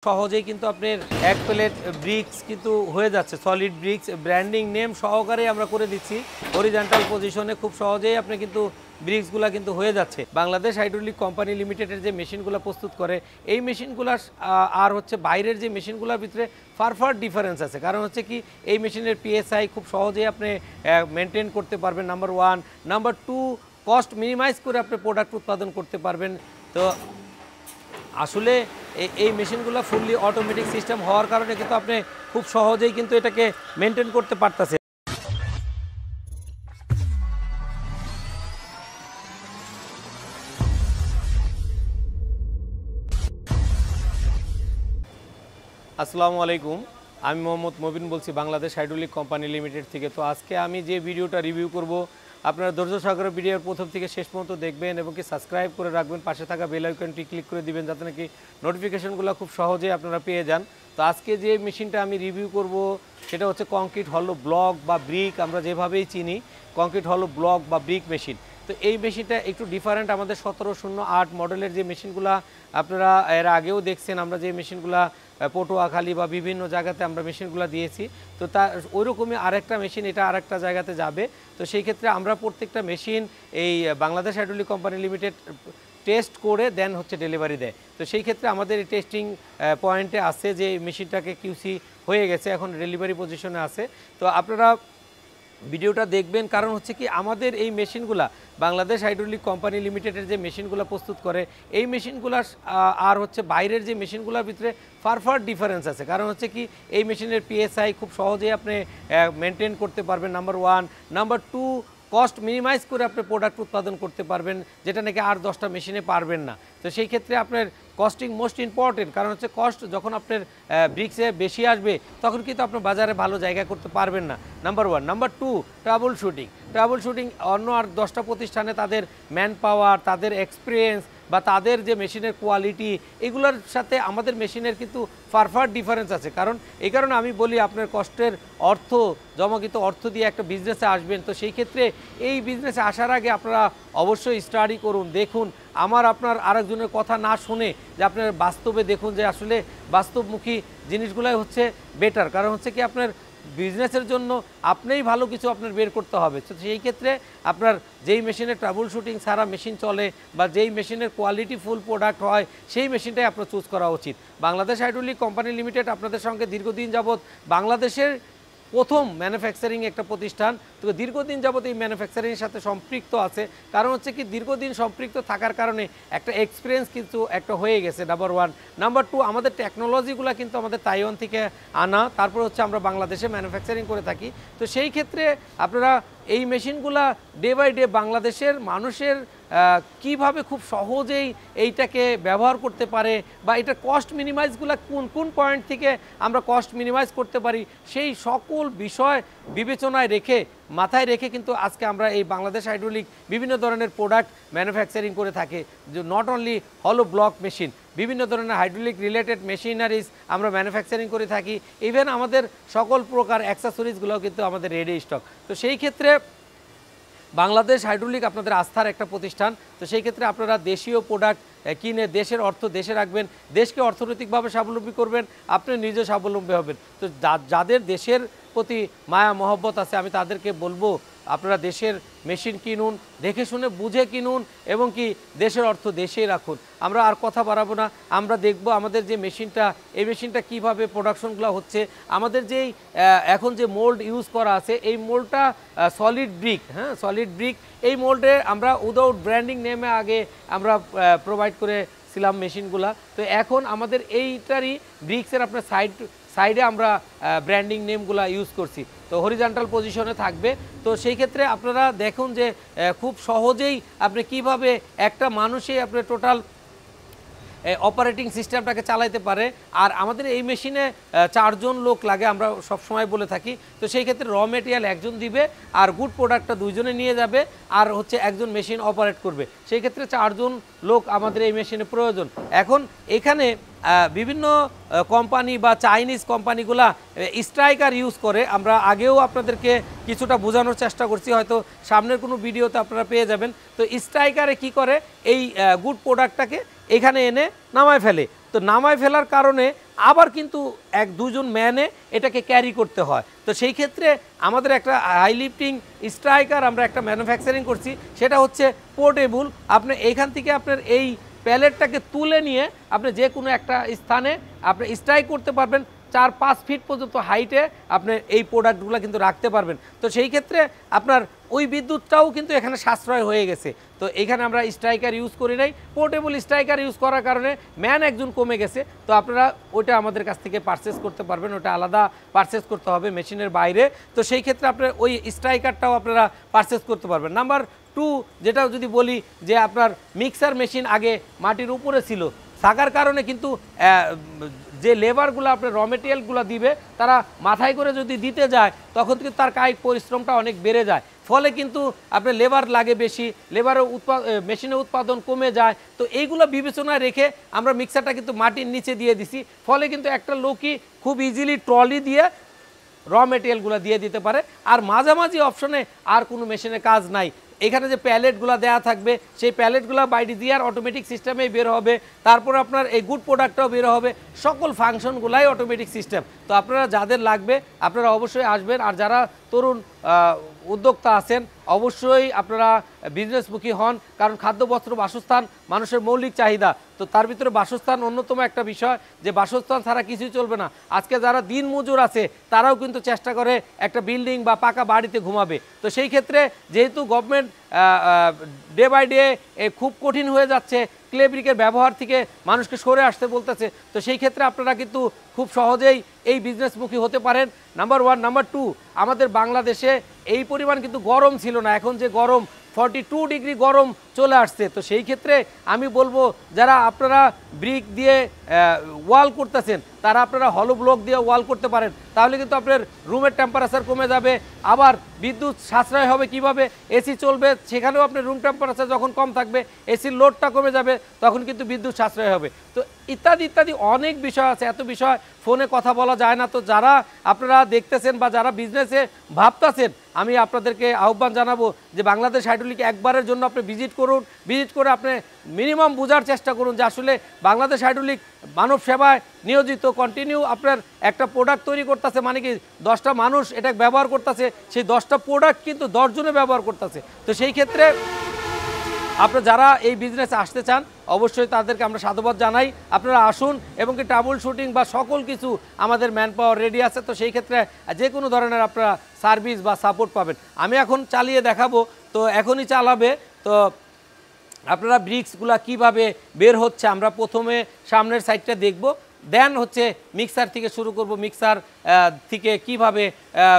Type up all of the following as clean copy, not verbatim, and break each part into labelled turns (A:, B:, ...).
A: সহজেই কিন্তু আপনার এক প্লেট ব্রিক্স কিন্তু হয়ে যাচ্ছে, সলিড ব্রিক্স ব্র্যান্ডিং নেম সহকারে আমরা করে দিচ্ছি হরিজন্টাল পজিশনে। খুব সহজেই আপনি কিন্তু ব্রিক্সগুলো কিন্তু হয়ে যাচ্ছে। বাংলাদেশ হাইড্রোলিক কোম্পানি লিমিটেডের যে মেশিনগুলো প্রস্তুত করে এই মেশিনগুলো আর হচ্ছে বাইরের যে মেশিনগুলোর ভিতরে ফার ডিফারেন্স আছে। কারণ হচ্ছে কি এই মেশিনের পিএসআই খুব সহজেই আপনি মেনটেন করতে পারবেন, number one. Number two, cost minimize করে আপনি প্রোডাক্ট উৎপাদন করতে পারবেন। তো আসলে এই মেশিনগুলো ফুললি অটোমেটিক সিস্টেম হওয়ার কারণে কিন্তু আপনি খুব সহজেই কিন্তু এটাকে মেনটেন করতে পারতেছে। আসসালামু আলাইকুম, আমি মোহাম্মদ মবিন বলছি বাংলাদেশ হাইড্রোলিক কোম্পানি লিমিটেড থেকে। তো আজকে আমি যে ভিডিওটা রিভিউ করব, আপনারা ধৈর্য সহকারে ভিডিওর প্রথম থেকে শেষ পর্যন্ত দেখবেন এবং কি সাবস্ক্রাইব করে রাখবেন, পাশে থাকা বেল আইকনটি ক্লিক করে দিবেন যাতে নাকি নোটিফিকেশনগুলো খুব সহজেই আপনারা পেয়ে যান। তো আজকে যে মেশিনটা আমি রিভিউ করব সেটা হচ্ছে কংক্রিট হলো ব্লক বা ব্রিক, আমরা যেভাবেই চিনি কংক্রিট হলো ব্লক বা ব্রিক মেশিন। তো এই মেশিনটা একটু ডিফারেন্ট। আমাদের 1708 মডেলের যে মেশিনগুলো আপনারা এর আগেও দেখছেন, আমরা যে মেশিনগুলো পটুয়াখালী বা বিভিন্ন জায়গাতে আমরা মেশিনগুলো দিয়েছি, তো তার ওইরকমই আরেকটা মেশিন এটা আরেকটা জায়গাতে যাবে। তো সেই ক্ষেত্রে আমরা প্রত্যেকটা মেশিন এই Bangladesh hydraulic company limited test করে দেন হচ্ছে ডেলিভারি দেয়। তো সেই ক্ষেত্রে আমাদের এই টেস্টিং পয়েন্টে আছে যে মেশিনটাকে কিউসি হয়ে গেছে, এখন ডেলিভারি পজিশনে আছে। তো আপনারা ভিডিওটা দেখবেন, কারণ হচ্ছে কি আমাদের এই মেশিনগুলা বাংলাদেশ হাইড্রোলিক কোম্পানি লিমিটেডের যে মেশিনগুলো প্রস্তুত করে এই মেশিনগুলো আর হচ্ছে বাইরের যে মেশিনগুলোর ভিতরে ফার ডিফারেন্স আছে। কারণ হচ্ছে কি এই মেশিনের পিএসআই খুব সহজেই আপনি মেনটেন করতে পারবেন, number one. Number two, cost minimize করে আপনি প্রোডাক্ট উৎপাদন করতে পারবেন, যেটা নাকি আর 10টা মেশিনে পারবেন না। তো সেই ক্ষেত্রে আপনার কস্টিং মোস্ট ইম্পর্টেন্ট, কারণ হচ্ছে কস্ট যখন আপনার ব্রিক্সে বেশি আসবে তখন কিন্তু আপনার বাজারে ভালো জায়গা করতে পারবেন না, number one. Number two, troubleshooting অন্য আর 10টা প্রতিষ্ঠানে তাদের ম্যান পাওয়ার, তাদের এক্সপিরিয়েন্স বা তাদের যে মেশিনের কোয়ালিটি, এগুলোর সাথে আমাদের মেশিনের কিন্তু ফার ডিফারেন্স আছে। কারণ এই কারণে আমি বলি আপনার কষ্টের অর্থ জমাকৃত অর্থ দিয়ে একটা বিজনেসে আসবেন, তো সেই ক্ষেত্রে এই বিজনেসে আসার আগে আপনারা অবশ্যই স্টাডি করুন, দেখুন। আপনার আরেকজনের কথা না শুনে যে আপনার বাস্তবে দেখুন যে আসলে বাস্তবমুখী জিনিসগুলাই হচ্ছে বেটার। কারণ হচ্ছে কি আপনার বিজনেসের জন্য আপনিই ভালো কিছু আপনার বের করতে হবে। তো সেই ক্ষেত্রে আপনার যেই মেশিনে ট্রাবল শুটিং ছাড়া মেশিন চলে বা যেই মেশিনের কোয়ালিটি ফুল প্রোডাক্ট হয় সেই মেশিনটাই আপনার চুজ করা উচিত। বাংলাদেশ হাইড্রোলিক কোম্পানি লিমিটেড আপনাদের সঙ্গে দীর্ঘদিন যাবৎ বাংলাদেশের প্রথম ম্যানুফ্যাকচারিং একটা প্রতিষ্ঠান, তো দীর্ঘদিন যাবত এই ম্যানুফ্যাকচারিংয়ের সাথে সম্পৃক্ত আছে। কারণ হচ্ছে কি দীর্ঘদিন সম্পৃক্ত থাকার কারণে একটা এক্সপিরিয়েন্স কিন্তু একটা হয়ে গেছে, নাম্বার ওয়ান। নাম্বার টু, আমাদের টেকনোলজিগুলো কিন্তু আমাদের তাইওয়ান থেকে আনা, তারপর হচ্ছে আমরা বাংলাদেশে ম্যানুফ্যাকচারিং করে থাকি। তো সেই ক্ষেত্রে আপনারা এই মেশিনগুলা ডে বাই ডে বাংলাদেশের মানুষের কিভাবে খুব সহজেই এইটাকে ব্যবহার করতে পারে বা এটার কস্ট মিনিমাইজগুলো কোন পয়েন্ট থেকে আমরা কস্ট মিনিমাইজ করতে পারি, সেই সকল বিষয় বিবেচনায় রেখে মাথায় রেখে কিন্তু আজকে আমরা এই বাংলাদেশ হাইড্রোলিক বিভিন্ন ধরনের প্রোডাক্ট ম্যানুফ্যাকচারিং করে থাকি। যে নট অনলি হলো ব্লক মেশিন, বিভিন্ন ধরনের হাইড্রোলিক রিলেটেড মেশিনারিজ আমরা ম্যানুফ্যাকচারিং করে থাকি। ইভেন আমাদের সকল প্রকার অ্যাক্সেসরিজগুলোও কিন্তু আমাদের রেডি স্টক। তো সেই ক্ষেত্রে বাংলাদেশ হাইড্রোলিক আপনাদের আস্থার একটা প্রতিষ্ঠান। তো সেই ক্ষেত্রে আপনারা দেশীয় প্রোডাক্ট কিনে দেশের অর্থ দেশে রাখবেন, দেশকে অর্থনৈতিকভাবে স্বাবলম্বী করবেন, আপনি নিজে স্বাবলম্বী হবেন। তো যাদের দেশের প্রতি মায়া মহব্বত আছে আমি তাদেরকে বলবো আপনারা দেশের মেশিন কিনুন, দেখে শুনে বুঝে কিনুন এবং কি দেশের অর্থ দেশেই রাখুন। আমরা আর কথা বাড়াবো না, আমরা দেখব আমাদের যে মেশিনটা এই মেশিনটা কীভাবে প্রোডাকশনগুলো হচ্ছে। আমাদের যেই এখন যে মোল্ড ইউজ করা আছে এই মোল্ডটা সলিড ব্রিক, হ্যাঁ সলিড ব্রিক। এই মোল্ডে আমরা উইদাউট ব্র্যান্ডিং নেমে আগে আমরা প্রোভাইড করেছিলাম মেশিনগুলা। তো এখন আমাদের এইটারই ব্রিক্সের আপনার সাইডে আমরা ব্র্যান্ডিং নেমগুলো ইউজ করছি, তো হরিজন্টাল পজিশনে থাকবে। তো সেই ক্ষেত্রে আপনারা দেখুন যে খুব সহজেই আপনি কিভাবে একটা মানুষই আপনি টোটাল অপারেটিং সিস্টেমটাকে চালাইতে পারে। আর আমাদের এই মেশিনে 4 জন লোক লাগে, আমরা সব সময় বলে থাকি। তো সেই ক্ষেত্রে র মেটেরিয়াল একজন দিবে আর গুড প্রোডাক্টটা 2 জনে নিয়ে যাবে আর হচ্ছে একজন মেশিন অপারেট করবে। সেই ক্ষেত্রে 4 জন লোক আমাদের এই মেশিনে প্রয়োজন। এখন এখানে বিভিন্ন কোম্পানি বা চাইনিজ কোম্পানিগুলা স্ট্রাইকার ইউজ করে, আমরা আগেও আপনাদেরকে কিছুটা বোঝানোর চেষ্টা করছি, হয়তো সামনের কোনো ভিডিওতে আপনারা পেয়ে যাবেন। তো স্ট্রাইকারে কি করে এই গুড প্রোডাক্টটাকে এখানে এনে নামায় ফেলে। তো নামায় ফেলার কারণে আবার কিন্তু এক দুজন ম্যানে এটাকে ক্যারি করতে হয়। তো সেই ক্ষেত্রে আমাদের একটা হাই লিফটিং স্ট্রাইকার আমরা একটা ম্যানুফ্যাকচারিং করছি, সেটা হচ্ছে পোর্টেবল। আপনি এইখান থেকে আপনার এই প্যালেটটাকে তুলে নিয়ে আপনি যে কোনো একটা স্থানে আপনি স্ট্রাইক করতে পারবেন। 4-5 ফিট পর্যন্ত হাইটে আপনি এই প্রোডাক্টগুলো কিন্তু রাখতে পারবেন। তো সেই ক্ষেত্রে আপনার ওই বিদ্যুৎটাও কিন্তু এখানে সাশ্রয় হয়ে গেছে। তো এখানে আমরা স্ট্রাইকার ইউজ করি নাই, পোর্টেবল স্ট্রাইকার ইউজ করার কারণে ম্যান একজন কমে গেছে। তো আপনারা ওইটা আমাদের কাছ থেকে পারচেস করতে পারবেন, ওটা আলাদা পারচেস করতে হবে মেশিনের বাইরে। তো সেই ক্ষেত্রে আপনার ওই স্ট্রাইকারটাও আপনারা পারচেস করতে পারবেন। নাম্বার 2 যেটা যদি বলি যে আপনার মিক্সার মেশিন আগে মাটির উপরে ছিল, থাকার কারণে কিন্তু যে লেবারগুলো আপনার র মেটেরিয়ালগুলো দিবে তারা মাথায় করে যদি দিতে যায় তখন কিন্তু তার কায়িক পরিশ্রমটা অনেক বেড়ে যায়, ফলে কিন্তু আপনার লেবার লাগে বেশি, লেবারের মেশিনের উৎপাদন কমে যায়। তো এইগুলো বিবেচনায় রেখে আমরা মিক্সারটা কিন্তু মাটির নিচে দিয়ে দিছি, ফলে কিন্তু একটা লোকই খুব ইজিলি ট্রলি দিয়ে র মেটেরিয়ালগুলো দিয়ে দিতে পারে। আর মাঝামাঝি অপশনে আর কোনো মেশিনের কাজ নাই। এখানে যে প্যালেটগুলো দেওয়া থাকবে সেই প্যালেটগুলো বাই ডিজিআর অটোমেটিক সিস্টেমেই বের হবে, তারপর আপনার এই গুড প্রোডাক্টটাও বের হবে, সকল ফাংশনগুলাই অটোমেটিক সিস্টেম। তো আপনারা যাদের লাগবে আপনারা অবশ্যই আসবেন। আর যারা তরুণ উদ্যোক্তা আছেন অবশ্যই আপনারা বিজনেসমুখী হন, কারণ খাদ্য বস্ত্র বাসস্থান মানুষের মৌলিক চাহিদা। তো তার ভিতরে বাসস্থান অন্যতম একটা বিষয়, যে বাসস্থান ছাড়া কিছুই চলবে না। আজকে যারা দিন মজুর আছে তারাও কিন্তু চেষ্টা করে একটা বিল্ডিং বা পাকা বাড়িতে ঘুমাবে। তো সেই ক্ষেত্রে যেহেতু গভর্নমেন্ট ডে বাই ডে খুব কঠিন হয়ে যাচ্ছে, ক্লে ব্রিকের ব্যবহার থেকে মানুষকে সরে আসতে বলতেছে, তো সেই ক্ষেত্রে আপনারা কিন্তু খুব সহজেই এই বিজনেসমুখী হতে পারেন। নাম্বার 1। নাম্বার 2, আমাদের বাংলাদেশে এই পরিমাণ কিন্তু গরম ছিল না, এখন যে গরম 42 ডিগ্রি গরম চলে আসছে। তো সেই ক্ষেত্রে আমি বলবো যারা আপনারা ব্রিক দিয়ে ওয়াল করতেছেন তারা আপনারা হলো ব্লক দিয়ে ওয়াল করতে পারেন, তাহলে কিন্তু আপনার রুমের টেম্পারেচার কমে যাবে। আবার বিদ্যুৎ সাশ্রয় হবে কিভাবে, এসি চলবে, সেখানেও আপনার রুম টেম্পারেচার যখন কম থাকবে এসির লোডটা কমে যাবে, তখন কিন্তু বিদ্যুৎ সাশ্রয় হবে। তো ইত্যাদি ইত্যাদি অনেক বিষয় আছে, এত বিষয় ফোনে কথা বলা যায় না। তো যারা আপনারা দেখতেছেন বা যারা বিজনেসে ভাবতেছেন, আমি আপনাদেরকে আহ্বান জানাবো যে বাংলাদেশ হাইড্রোলিক একবারের জন্য আপনি ভিজিট করুন। ভিজিট করে আপনি মিনিমাম বোঝার চেষ্টা করুন যে আসলে বাংলাদেশ হাইড্রোলিক মানব সেবায় নিয়োজিত, কন্টিনিউ আপনার একটা প্রোডাক্ট তৈরি করতেছে, মানে কি 10টা মানুষ এটা ব্যবহার করতেছে, সেই 10টা প্রোডাক্ট কিন্তু 10 জনে ব্যবহার করতেছে। তো সেই ক্ষেত্রে আপনারা যারা এই বিজনেসে আসতে চান অবশ্যই তাদেরকে আমরা সাধুবাদ জানাই। আপনারা আসুন এবং কি ট্রাবল শুটিং বা সকল কিছু আমাদের ম্যান পাওয়ার রেডি আছে। তো সেই ক্ষেত্রে যে কোনো ধরনের আপনারা সার্ভিস বা সাপোর্ট পাবেন। আমি এখন চালিয়ে দেখাবো, তো এখনই চালাবে। তো আপনারা ব্রিক্সগুলা কিভাবে বের হচ্ছে আমরা প্রথমে সামনের সাইডটা দেখব, দেন হচ্ছে মিক্সার থেকে শুরু করব। মিক্সার থেকে কিভাবে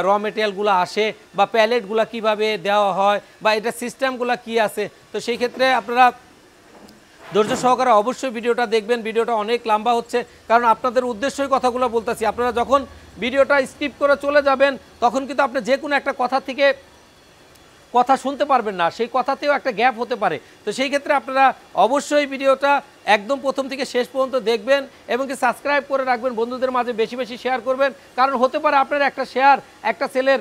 A: র মেটেরিয়ালগুলো আসে বা প্যালেটগুলো কিভাবে দেওয়া হয় বা এটা সিস্টেমগুলো কি আছে। তো সেই ক্ষেত্রে আপনারা ধৈর্য সহকারে অবশ্যই ভিডিওটা দেখবেন। ভিডিওটা অনেক লম্বা হচ্ছে, কারণ আপনাদের উদ্দেশ্যই কথাগুলো বলতেছি। আপনারা যখন ভিডিওটা স্কিপ করে চলে যাবেন তখন কিন্তু আপনি যে কোনো একটা কথা থেকে কথা শুনতে পারবেন না, সেই কথাতেও একটা গ্যাপ হতে পারে। তো সেই ক্ষেত্রে আপনারা অবশ্যই ভিডিওটা একদম প্রথম থেকে শেষ পর্যন্ত দেখবেন এবং কি সাবস্ক্রাইব করে রাখবেন, বন্ধুদের মাঝে বেশি বেশি শেয়ার করবেন। কারণ হতে পারে আপনার একটা শেয়ার একটা সেলের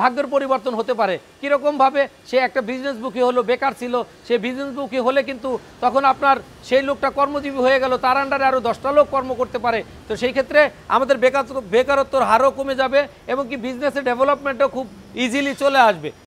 A: ভাগ্যের পরিবর্তন হতে পারে। কীরকমভাবে সে একটা বিজনেসমুখী হলো, বেকার ছিল, সে বিজনেসমুখী হলে কিন্তু তখন আপনার সেই লোকটা কর্মজীবী হয়ে গেল, তার আন্ডারে আরও 10টা লোক কর্ম করতে পারে। তো সেই ক্ষেত্রে আমাদের বেকারত্বর হারও কমে যাবে এবং কি বিজনেসের ডেভেলপমেন্টও খুব ইজিলি চলে আসবে।